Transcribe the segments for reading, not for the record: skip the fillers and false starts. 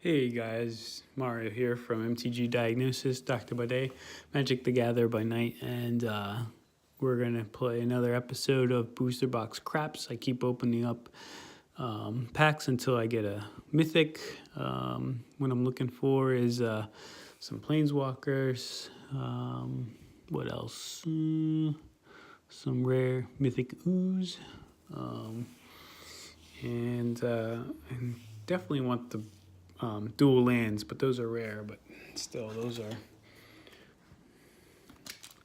Hey guys, Mario here from MTG Diagnosis, Doctor by Day, Magic the Gathering by Night, and we're going to play another episode of Booster Box Craps. I keep opening up packs until I get a Mythic. What I'm looking for is some Planeswalkers, what else? Some rare Mythic Ooze, and I definitely want the dual lands, but those are rare, but still those are,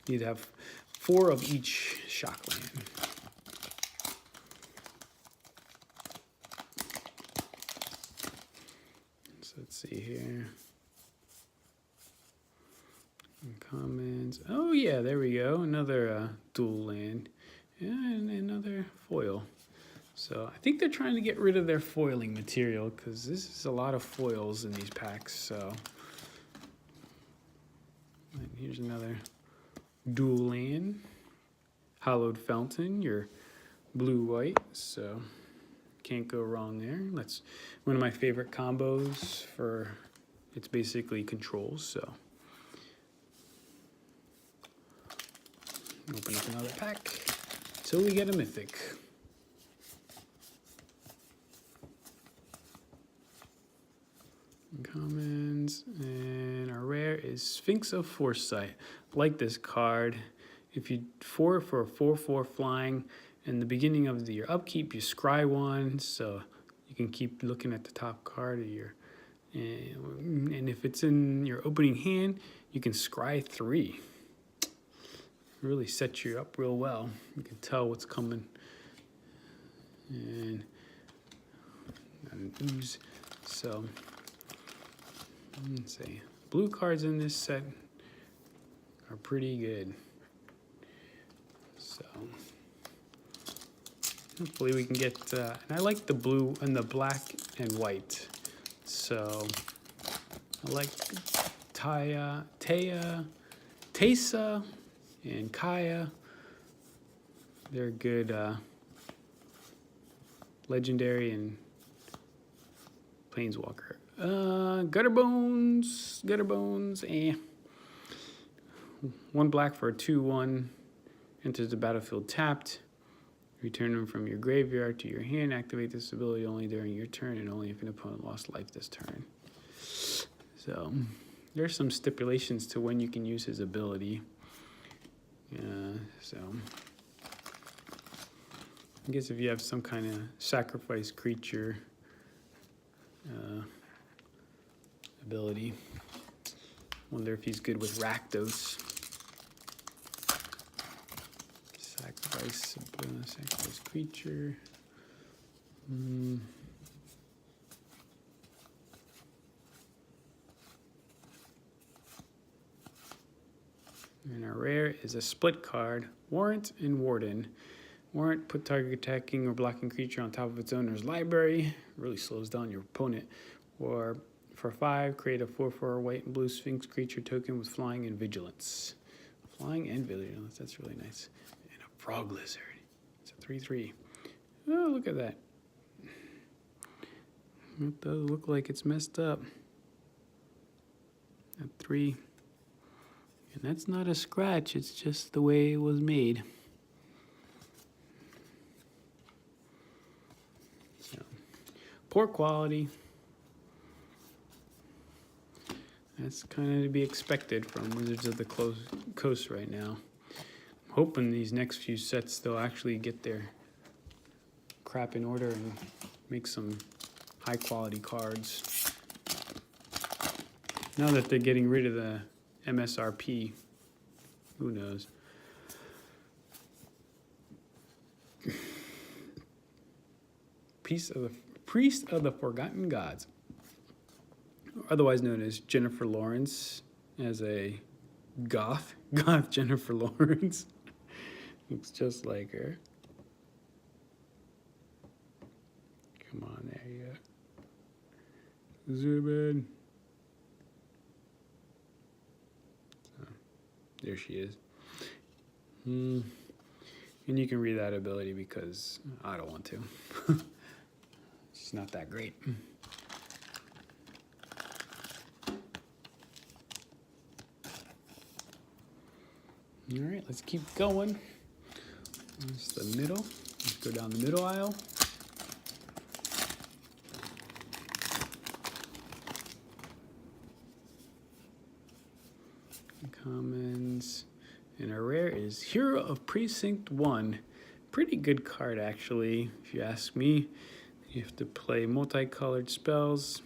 you'd have 4 of each shock land. So let's see here. Comments. Oh yeah, there we go. Another dual land and another foil. So I think they're trying to get rid of their foiling material because this is a lot of foils in these packs. So and here's another dual land, Hallowed Fountain, your blue-white. So can't go wrong there. That's one of my favorite combos for. It's basically controls. So open up another pack till we get a Mythic. Commons, and our rare is Sphinx of Foresight. Like this card, if you 4 for a 4/4 flying, in the beginning of your upkeep, you scry 1, so you can keep looking at the top card of your. And if it's in your opening hand, you can scry 3. Really sets you up real well. You can tell what's coming. And an ooze, so. Let's see. Blue cards in this set are pretty good. So hopefully we can get. And I like the blue and the black and white. So I like Teysa, and Kaya. They're good legendary and Planeswalker. Gutterbones, eh. 1 black for a 2/1. Enters the battlefield tapped. Return them from your graveyard to your hand. Activate this ability only during your turn and only if an opponent lost life this turn. So there's some stipulations to when you can use his ability. So I guess if you have some kind of sacrifice creature ability. Wonder if he's good with Rakdos. Sacrifice creature. And our rare is a split card, Warrant and Warden. Warrant, put target attacking or blocking creature on top of its owner's library. Really slows down your opponent. Or for 5, create a 4/4 white and blue Sphinx creature token with flying and vigilance. Flying and vigilance, that's really nice. And a frog lizard. It's a 3/3. Oh, look at that. It does look like it's messed up. At 3. And that's not a scratch, it's just the way it was made. So, poor quality. That's kind of to be expected from Wizards of the Coast right now. I'm hoping these next few sets they'll actually get their crap in order and make some high quality cards. Now that they're getting rid of the MSRP, who knows? Priest of the Forgotten Gods, otherwise known as Jennifer Lawrence, as a goth Jennifer Lawrence. Looks just like her. Come on, there you go. Zoom in. So, there she is. And you can read that ability because I don't want to. It's not that great. All right, let's keep going. That's the middle. Let's go down the middle aisle. Commons. And our rare is Hero of Precinct 1. Pretty good card, actually, if you ask me. You have to play multicolored spells.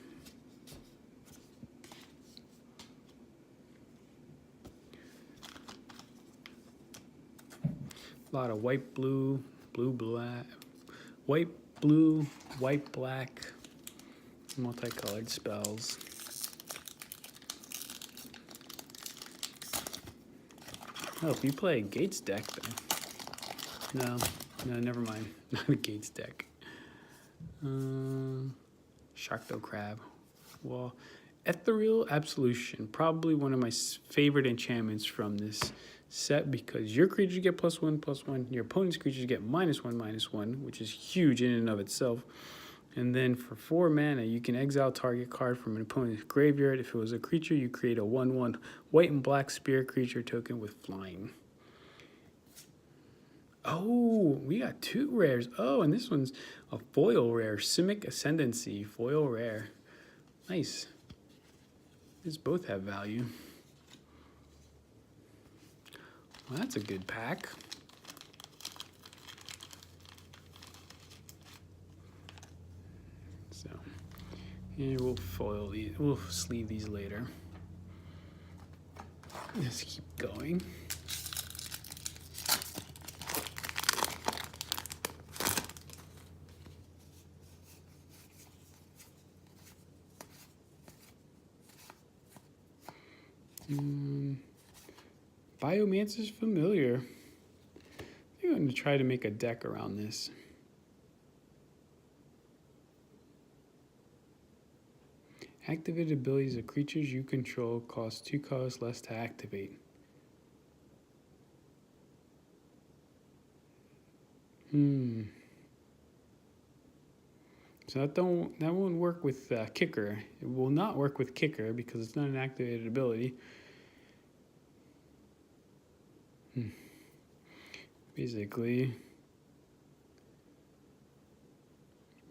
A lot of white, blue, blue, black, white, blue, white, black, multicolored spells. Oh, if you play a Gates deck, then no, never mind. Not a Gates deck. Sharkdo Crab. Well, Ethereal Absolution, probably one of my favorite enchantments from this set, because your creatures get +1/+1, your opponent's creatures get -1/-1, which is huge in and of itself. And then for 4 mana, you can exile target card from an opponent's graveyard. If it was a creature, you create a 1/1 white and black spirit creature token with flying. Oh, we got 2 rares. Oh, and this one's a foil rare, Simic Ascendancy, foil rare. Nice. These both have value. Well, that's a good pack. So, here we'll foil these. We'll sleeve these later. Let's keep going. Biomancer's Familiar. I think I'm going to try to make a deck around this. Activated abilities of creatures you control cost 2 colors less to activate. So that won't work with Kicker. It will not work with Kicker because it's not an activated ability. Basically,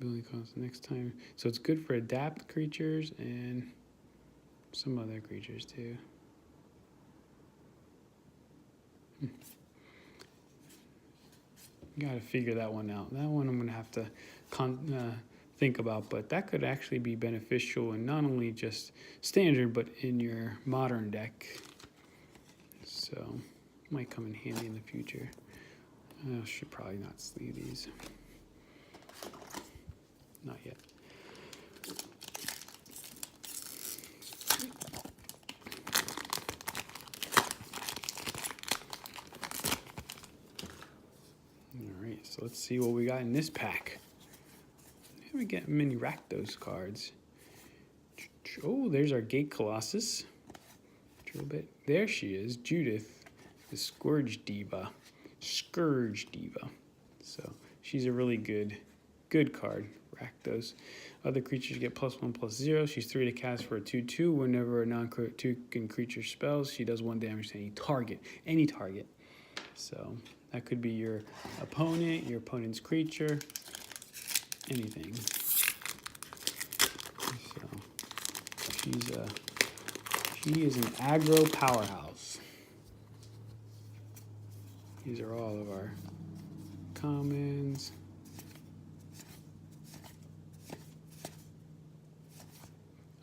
ability cost next time. So it's good for adapt creatures and some other creatures too. Got to figure that one out. That one I'm going to have to think about, but that could actually be beneficial in not only just standard, but in your modern deck. So might come in handy in the future. I should probably not sleeve these. Not yet. All right, so let's see what we got in this pack. We get many Rakdos cards. Oh, there's our Gate Colossus. There she is, Judith, the Scourge Diva. So she's a really good card. Rakdos. Other creatures get +1/+0. She's 3 to cast for a 2/2. Whenever a non-token creature spells, she does 1 damage to any target. So that could be your opponent, your opponent's creature, anything. So she is an aggro powerhouse. These are all of our commons.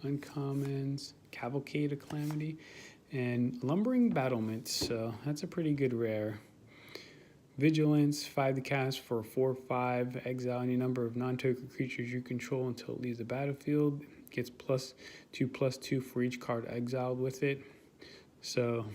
Uncommons, Cavalcade of Calamity, and Lumbering Battlement. So that's a pretty good rare. Vigilance, 5 to cast for 4/5. Exile any number of non-token creatures you control until it leaves the battlefield. Gets +2/+2 for each card exiled with it. So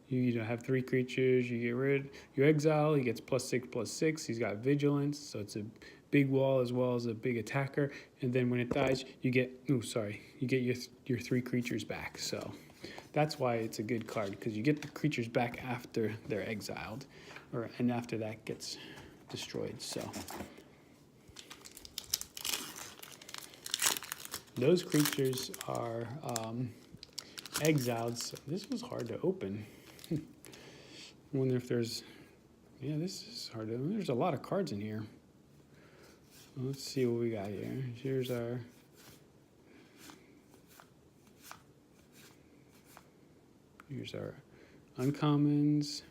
you have 3 creatures, you exile, he gets +6/+6. He's got Vigilance, so it's a big wall as well as a big attacker. And then when it dies, you get your 3 creatures back. So that's why it's a good card, because you get the creatures back after they're exiled, and after that gets destroyed. So those creatures are exiled. So this was hard to open. I wonder if there's, yeah, this is hard to, there's a lot of cards in here. Let's see what we got here. Here's our uncommons.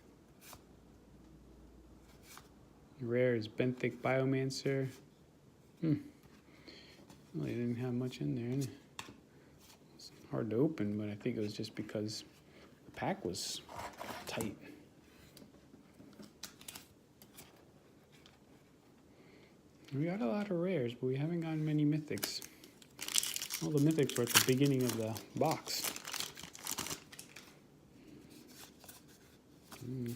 Rare is Mythic Biomancer. Well, they didn't have much in there. It's hard to open, but I think it was just because the pack was tight. We got a lot of rares, but we haven't gotten many mythics. All the mythics were at the beginning of the box. I'm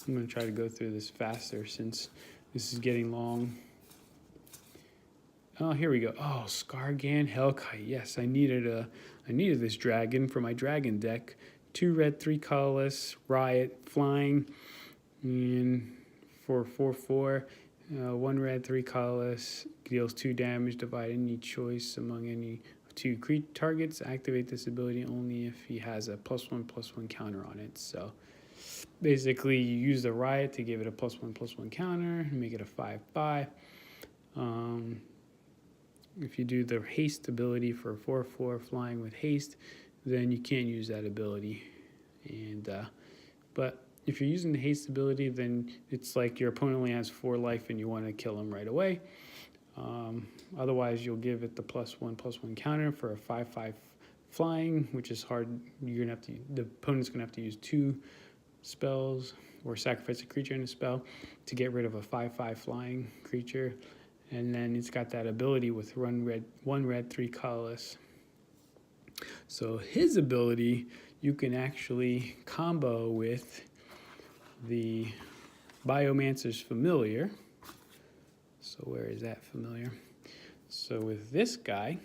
going to try to go through this faster since this is getting long. Oh, here we go. Oh, Skargan Hellkite. Yes, I needed this dragon for my dragon deck. 2 red, 3 colorless, Riot, flying, and for 4/4, 1 red, 3 colorless, deals 2 damage. Divide any choice among any 2 targets. Activate this ability only if he has a +1/+1 counter on it. So basically, you use the Riot to give it a +1/+1 counter and make it a 5/5. If you do the haste ability for 4/4 flying with haste, then you can't use that ability. And but if you're using the haste ability, then it's like your opponent only has 4 life and you want to kill him right away. Otherwise, you'll give it the +1/+1 counter for a 5/5 flying, which is hard. You're gonna have to. The opponent's gonna have to use 2 spells or sacrifice a creature in a spell to get rid of a 5/5 flying creature. And then it's got that ability with 1 red, 3 colorless. So his ability, you can actually combo with the Biomancer's Familiar. So where is that familiar? So with this guy,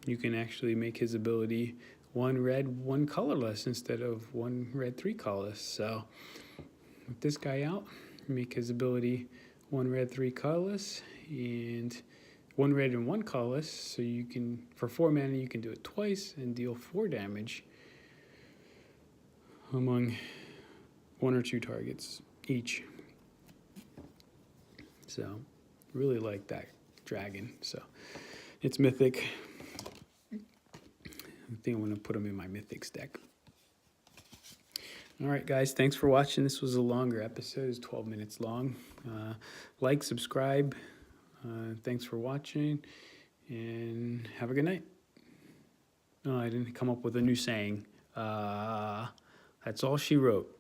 you can actually make his ability 1 red, 1 colorless instead of 1 red, 3 colorless. So with this guy out, make his ability 1 red, 3 colorless, and 1 red and 1 colorless. So you can, for 4 mana, you can do it twice and deal 4 damage among 1 or 2 targets each. So really like that dragon. So it's mythic. I think I'm going to put them in my Mythics deck. All right, guys. Thanks for watching. This was a longer episode. It's 12 minutes long. Like, subscribe. Thanks for watching, and have a good night. Oh, I didn't come up with a new saying. That's all she wrote.